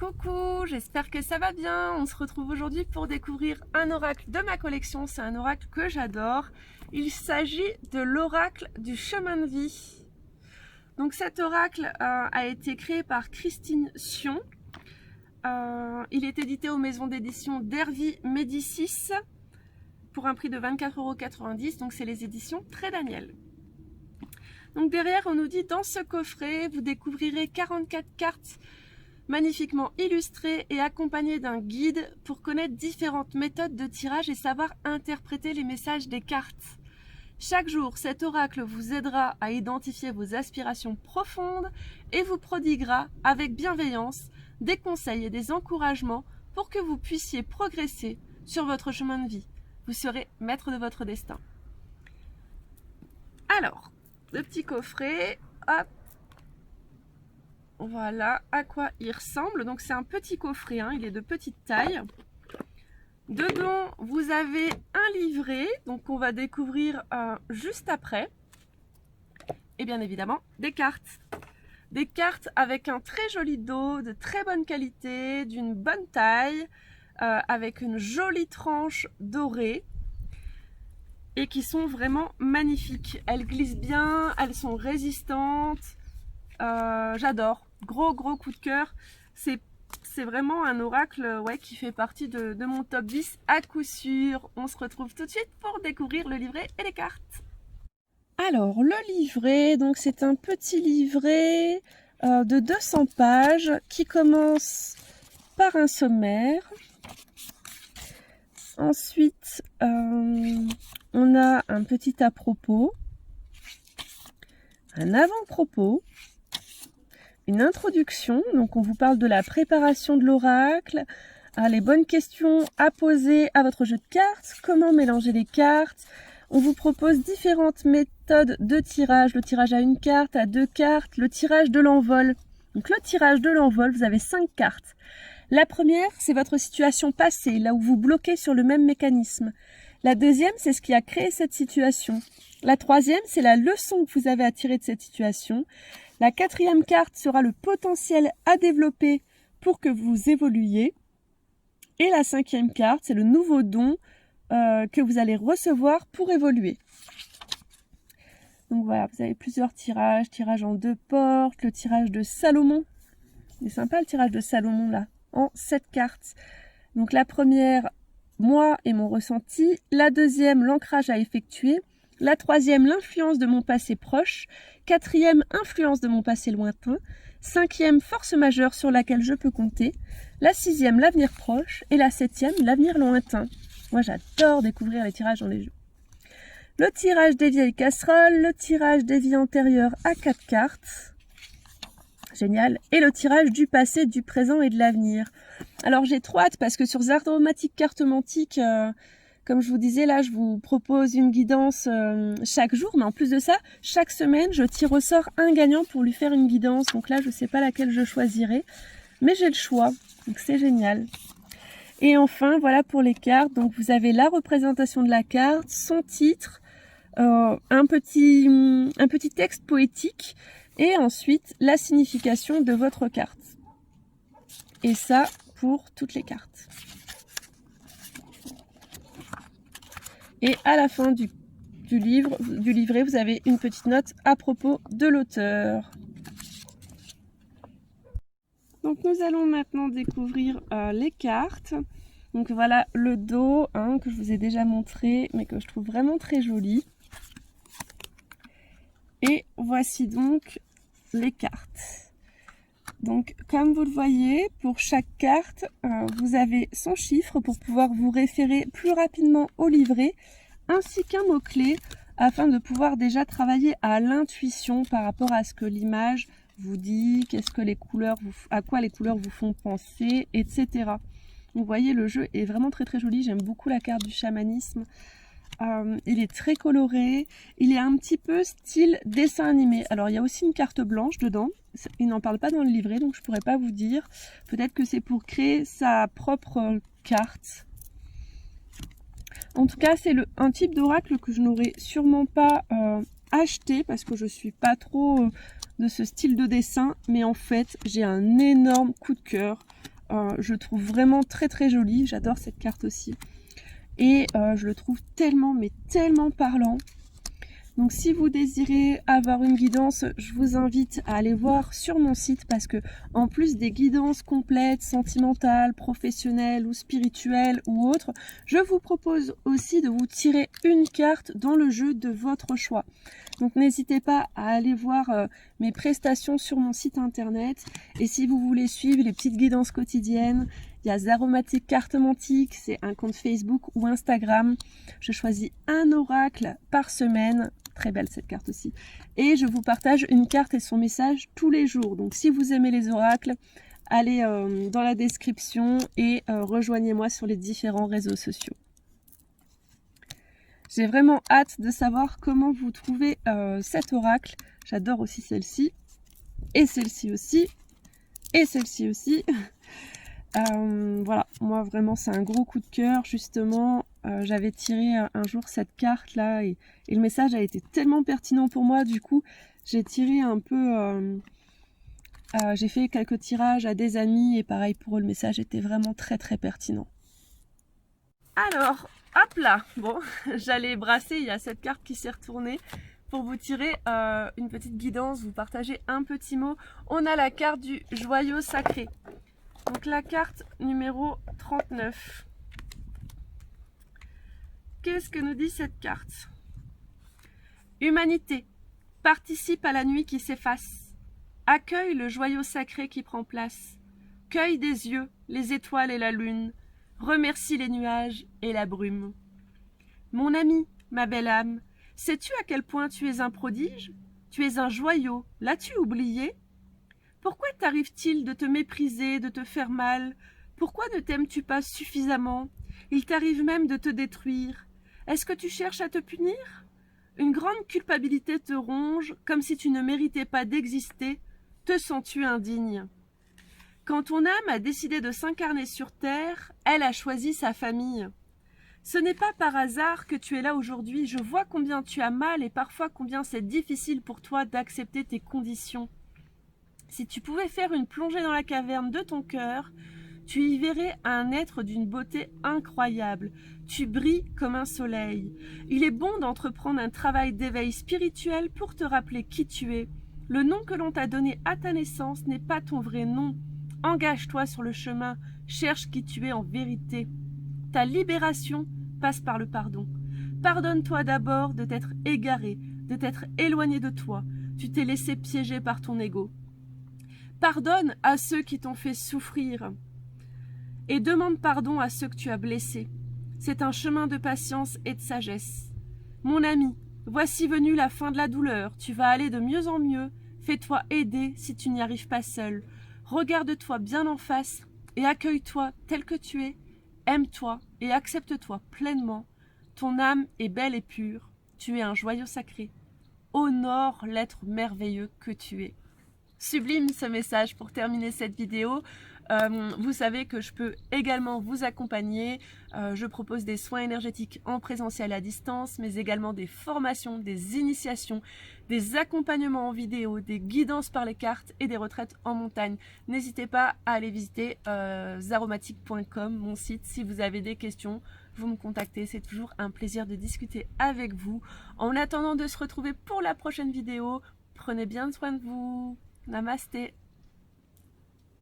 Coucou, j'espère que ça va bien. On se retrouve aujourd'hui pour découvrir un oracle de ma collection. C'est un oracle que j'adore. Il s'agit de l'oracle du chemin de vie. Donc cet oracle a été créé par Christine Sion. Il est édité aux maisons d'édition d'Hervy Médicis pour un prix de 24,90 €. Donc c'est les éditions Très Daniel. Donc derrière on nous dit dans ce coffret vous découvrirez 44 cartes magnifiquement illustrées et accompagnées d'un guide pour connaître différentes méthodes de tirage et savoir interpréter les messages des cartes. Chaque jour, cet oracle vous aidera à identifier vos aspirations profondes et vous prodiguera avec bienveillance des conseils et des encouragements pour que vous puissiez progresser sur votre chemin de vie. Vous serez maître de votre destin. Alors, le petit coffret, hop. Voilà à quoi il ressemble. Donc c'est un petit coffret, hein, il est de petite taille. Dedans, vous avez un livret, donc on va découvrir juste après. Et bien évidemment, des cartes. Des cartes avec un très joli dos, de très bonne qualité, d'une bonne taille, avec une jolie tranche dorée. Et qui sont vraiment magnifiques. Elles glissent bien, elles sont résistantes. J'adore. Gros coup de cœur. C'est vraiment un oracle qui fait partie de mon top 10 à coup sûr. On se retrouve tout de suite pour découvrir le livret et les cartes. Alors le livret, donc c'est un petit livret de 200 pages qui commence par un sommaire. Ensuite, on a un petit à propos, un avant-propos, une introduction, donc on vous parle de la préparation de l'oracle, les bonnes questions à poser à votre jeu de cartes, comment mélanger les cartes. On vous propose différentes méthodes de tirage, le tirage à une carte, à deux cartes, le tirage de l'envol. Donc le tirage de l'envol, vous avez 5 cartes. La première, c'est votre situation passée, là où vous bloquez sur le même mécanisme. La deuxième, c'est ce qui a créé cette situation. La troisième, c'est la leçon que vous avez à tirer de cette situation. La quatrième carte sera le potentiel à développer pour que vous évoluiez. Et la cinquième carte, c'est le nouveau don que vous allez recevoir pour évoluer. Donc voilà, vous avez plusieurs tirages. Tirage en 2 portes, le tirage de Salomon. C'est sympa le tirage de Salomon là, en 7 cartes. Donc la première, moi et mon ressenti. La deuxième, l'ancrage à effectuer. La troisième, l'influence de mon passé proche. Quatrième, influence de mon passé lointain. Cinquième, force majeure sur laquelle je peux compter. La sixième, l'avenir proche. Et la septième, l'avenir lointain. Moi, j'adore découvrir les tirages dans les jeux. Le tirage des vieilles casseroles, le tirage des vies antérieures à 4 cartes. Génial. Et le tirage du passé, du présent et de l'avenir. Alors, j'ai trop hâte parce que sur Zardomatic Cartomantique, comme je vous disais, là, je vous propose une guidance chaque jour. Mais en plus de ça, chaque semaine, je tire au sort un gagnant pour lui faire une guidance. Donc là, je ne sais pas laquelle je choisirai. Mais j'ai le choix. Donc c'est génial. Et enfin, voilà pour les cartes. Donc vous avez la représentation de la carte, son titre, un petit texte poétique et ensuite la signification de votre carte. Et ça pour toutes les cartes. Et à la fin du livret, vous avez une petite note à propos de l'auteur. Donc nous allons maintenant découvrir les cartes. Donc voilà le dos que je vous ai déjà montré, mais que je trouve vraiment très joli. Et voici donc les cartes. Donc comme vous le voyez, pour chaque carte, vous avez son chiffre pour pouvoir vous référer plus rapidement au livret, ainsi qu'un mot-clé afin de pouvoir déjà travailler à l'intuition par rapport à ce que l'image vous dit, à quoi les couleurs vous font penser, etc. Vous voyez, le jeu est vraiment très joli. J'aime beaucoup la carte du chamanisme. Il est très coloré. Il est un petit peu style dessin animé. Alors, il y a aussi une carte blanche dedans. Il n'en parle pas dans le livret, donc je ne pourrais pas vous dire. Peut-être que c'est pour créer sa propre carte. En tout cas, c'est un type d'oracle que je n'aurais sûrement pas acheté parce que je ne suis pas trop de ce style de dessin. Mais en fait, j'ai un énorme coup de cœur je trouve vraiment très très joli. J'adore cette carte aussi. Et je le trouve tellement, mais tellement parlant. Donc si vous désirez avoir une guidance, je vous invite à aller voir sur mon site parce que en plus des guidances complètes, sentimentales, professionnelles ou spirituelles ou autres, je vous propose aussi de vous tirer une carte dans le jeu de votre choix. Donc n'hésitez pas à aller voir mes prestations sur mon site internet. Et si vous voulez suivre les petites guidances quotidiennes, il y a Zaromatic Cartomantique, c'est un compte Facebook ou Instagram. Je choisis un oracle par semaine. Très belle cette carte aussi. Et je vous partage une carte et son message tous les jours. Donc si vous aimez les oracles, allez dans la description et rejoignez-moi sur les différents réseaux sociaux. J'ai vraiment hâte de savoir comment vous trouvez cet oracle. J'adore aussi celle-ci. Et celle-ci aussi. Et celle-ci aussi. Voilà, moi vraiment c'est un gros coup de cœur. Justement, j'avais tiré un jour cette carte là et le message a été tellement pertinent pour moi. Du coup, j'ai tiré un peu... j'ai fait quelques tirages à des amis et pareil pour eux, le message était vraiment très très pertinent. Alors, hop là, bon, j'allais brasser, il y a cette carte qui s'est retournée pour vous tirer une petite guidance, vous partager un petit mot. On a la carte du joyau sacré. Donc la carte numéro 39. Qu'est-ce que nous dit cette carte? Humanité, participe à la nuit qui s'efface. Accueille le joyau sacré qui prend place. Cueille des yeux les étoiles et la lune. Remercie les nuages et la brume. Mon ami, ma belle âme, sais-tu à quel point tu es un prodige? Tu es un joyau, l'as-tu oublié? Pourquoi t'arrive-t-il de te mépriser, de te faire mal? Pourquoi ne t'aimes-tu pas suffisamment? Il t'arrive même de te détruire. Est-ce que tu cherches à te punir? Une grande culpabilité te ronge, comme si tu ne méritais pas d'exister. Te sens-tu indigne? Quand ton âme a décidé de s'incarner sur terre, elle a choisi sa famille. Ce n'est pas par hasard que tu es là aujourd'hui. Je vois combien tu as mal et parfois combien c'est difficile pour toi d'accepter tes conditions. Si tu pouvais faire une plongée dans la caverne de ton cœur, tu y verrais un être d'une beauté incroyable. Tu brilles comme un soleil. Il est bon d'entreprendre un travail d'éveil spirituel pour te rappeler qui tu es. Le nom que l'on t'a donné à ta naissance n'est pas ton vrai nom. Engage-toi sur le chemin, cherche qui tu es en vérité. Ta libération passe par le pardon. Pardonne-toi d'abord de t'être égaré, de t'être éloigné de toi. Tu t'es laissé piéger par ton ego. Pardonne à ceux qui t'ont fait souffrir et demande pardon à ceux que tu as blessés. C'est un chemin de patience et de sagesse. Mon ami, voici venue la fin de la douleur. Tu vas aller de mieux en mieux. Fais-toi aider si tu n'y arrives pas seul. Regarde-toi bien en face et accueille-toi tel que tu es. Aime-toi et accepte-toi pleinement. Ton âme est belle et pure. Tu es un joyau sacré. Honore l'être merveilleux que tu es. Sublime ce message pour terminer cette vidéo. Vous savez que je peux également vous accompagner. Je propose des soins énergétiques en présentiel à distance, mais également des formations, des initiations, des accompagnements en vidéo, des guidances par les cartes et des retraites en montagne. N'hésitez pas à aller visiter zaromatic.com, mon site. Si vous avez des questions, vous me contactez. C'est toujours un plaisir de discuter avec vous. En attendant de se retrouver pour la prochaine vidéo, prenez bien soin de vous. Namasté.